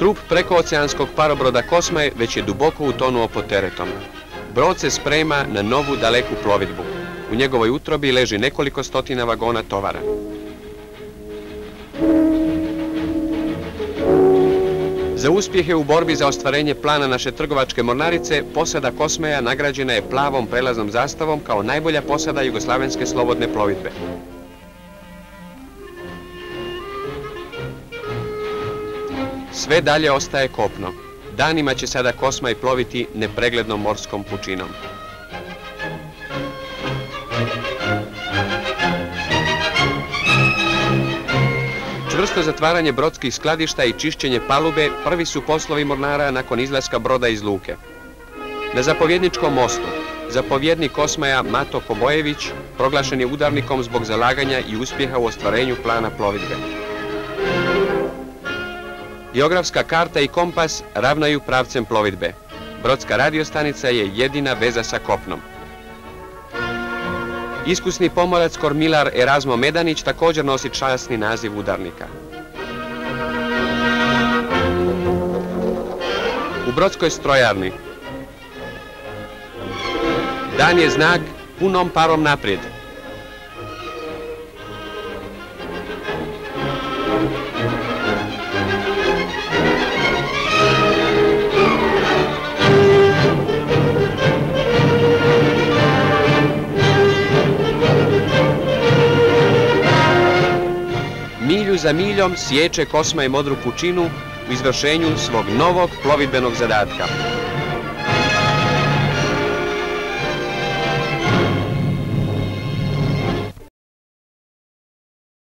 Trup prekooceanskog parobroda Kosmaj već je duboko utonuo pod teretom. Brod se sprema na novu daleku plovidbu. U njegovoj utrobi leži nekoliko stotina vagona tovara. Za uspjehe u borbi za ostvarenje plana naše trgovačke mornarice, posada Kosmaja nagrađena je plavom prelaznom zastavom kao najbolja posada jugoslavenske slobodne plovidbe. Sve dalje ostaje kopno. Danima će sada Kosmaj ploviti nepreglednom morskom pučinom. Čvrsto zatvaranje brodskih skladišta i čišćenje palube prvi su poslovi mornara nakon izlaska broda iz luke. Na zapovjedničkom mostu zapovjednik Kosmaja Mato Kobojević proglašen je udarnikom zbog zalaganja i uspjeha u ostvarenju plana plovidbe. Geografska karta i kompas ravnaju pravcem plovidbe. Brodska radiostanica je jedina veza sa kopnom. Iskusni pomorac kormilar Erazmo Medanić također nosi časni naziv udarnika. U brodskoj strojarni dan je znak punom parom naprijed. Milju za miljom sječe Kosmaj modru pučinu u izvršenju svog novog plovidbenog zadatka.